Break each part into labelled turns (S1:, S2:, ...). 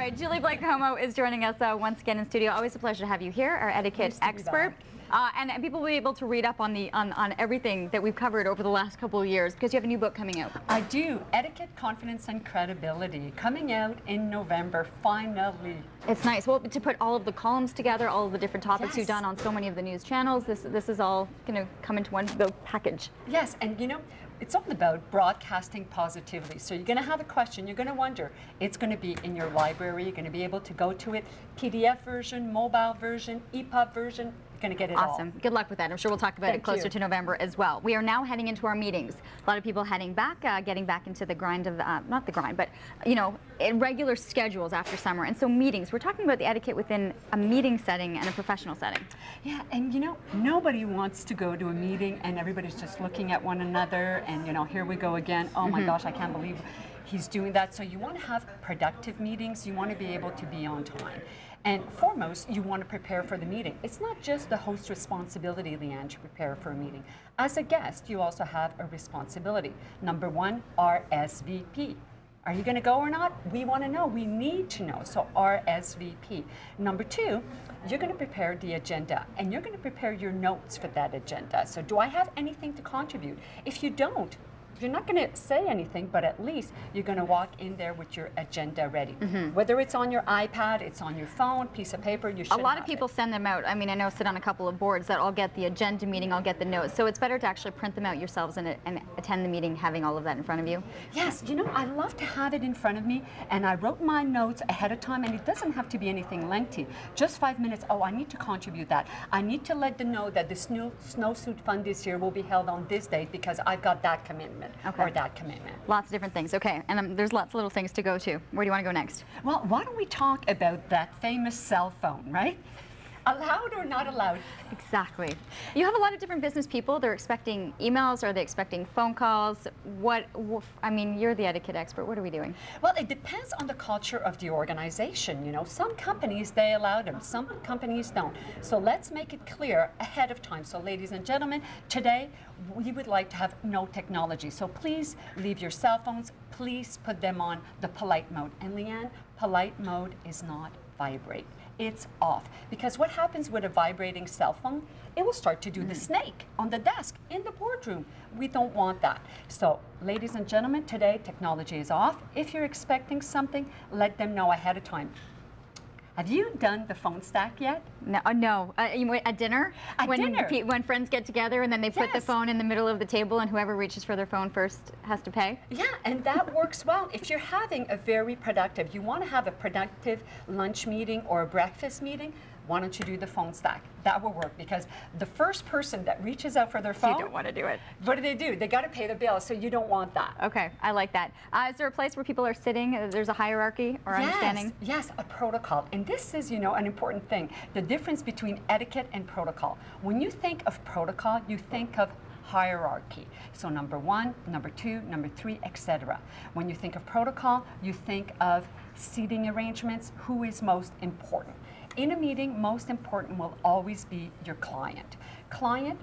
S1: right, Blais Comeau is joining us once again in studio. Always a pleasure to have you here, our etiquette expert. And people will be able to read up on on everything that we've covered over the last couple of years because you have a new book coming out.
S2: I do. Etiquette, Confidence and Credibility, coming out in November, finally.
S1: It's nice. Well, to put all of the columns together, all of the different topics you've done on so many of the news channels, this is all going to come into one package.
S2: Yes, and you know, it's all about broadcasting positively. So you're going to have a question, you're going to wonder. It's going to be in your library. You're going to be able to go to it. PDF version, mobile version, EPUB version. You're going to get it all.
S1: Awesome. Good luck with that. I'm sure we'll talk about it closer to November as well. We are now heading into our meetings. A lot of people heading back, getting back into the grind of, not the grind, but, you know, regular schedules after summer. And so meetings, we're talking about the etiquette within a meeting setting and a professional setting.
S2: Yeah, and you know, nobody wants to go to a meeting and everybody's just looking at one another and, you know, here we go again. Oh my gosh, I can't believe he's doing that. So you want to have productive meetings. You want to be able to be on time. And foremost, you want to prepare for the meeting. It's not just the host's responsibility, Leanne, to prepare for a meeting. As a guest, you also have a responsibility. Number one, RSVP. Are you going to go or not? We want to know. We need to know. So RSVP. Number two, you're going to prepare the agenda and you're going to prepare your notes for that agenda. So do I have anything to contribute? If you don't, you're not going to say anything, but at least you're going to walk in there with your agenda ready. Whether it's on your iPad, it's on your phone, piece of paper, you should
S1: A lot of people send them out. I mean, I know sit on a couple of boards that I'll get the agenda meeting, I'll get the notes. So it's better to actually print them out yourselves and attend the meeting having all of that in front of you.
S2: Yes, you know, I love to have it in front of me, and I wrote my notes ahead of time, and it doesn't have to be anything lengthy. Just 5 minutes. Oh, I need to contribute that. I need to let them know that the snowsuit fund this year will be held on this date because I've got that commitment. Or that commitment.
S1: Lots of different things. Okay, and there's lots of little things to go to. Where do you want to go next?
S2: Well, why don't we talk about that famous cell phone, right? Allowed or not allowed?
S1: Exactly. You have a lot of different business people. They're expecting emails. Are they expecting phone calls? I mean, you're the etiquette expert. What are we doing?
S2: Well, it depends on the culture of the organization. You know, some companies, they allow them. Some companies don't. So let's make it clear ahead of time. So ladies and gentlemen, today we would like to have no technology. So please leave your cell phones. Please put them on the polite mode. And Leanne, polite mode is not vibrate. It's off. Because what happens with a vibrating cell phone, it will start to do the snake on the desk in the boardroom. We don't want that. So, ladies and gentlemen, today technology is off. If you're expecting something, let them know ahead of time. Have you done the phone stack yet?
S1: No. No. At dinner? When friends get together and then they put the phone in the middle of the table and whoever reaches for their phone first has to pay?
S2: Yeah, and that works well. If you're having a very productive, you want to have a productive lunch meeting or a breakfast meeting, why don't you do the phone stack? That will work because the first person that reaches out for their phone,
S1: you don't want to do it.
S2: What do? They got to pay the bill, so you don't want that.
S1: Okay, I like that. Is there a place where people are sitting? There's a hierarchy or understanding?
S2: Yes, a protocol. And this is, you know, an important thing. The difference between etiquette and protocol. When you think of protocol, you think of hierarchy. So number one, number two, number three, etc. When you think of protocol, you think of seating arrangements. Who is most important? In a meeting, most important will always be your client. Client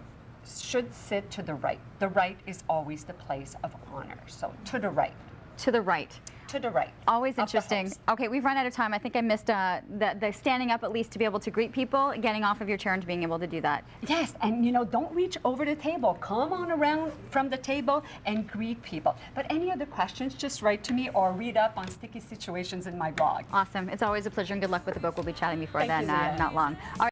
S2: should sit to the right. The right is always the place of honor. So to the right.
S1: To the right.
S2: To the right.
S1: Always interesting. Okay, we've run out of time. I think I missed the standing up at least to be able to greet people, getting off of your chair and being able to do that.
S2: Yes, and you know, don't reach over the table. Come on around from the table and greet people. But any other questions, just write to me or read up on sticky situations in my blog.
S1: Awesome. It's always a pleasure and good luck with the book. We'll be chatting before then,
S2: Thank you,
S1: not long. All right.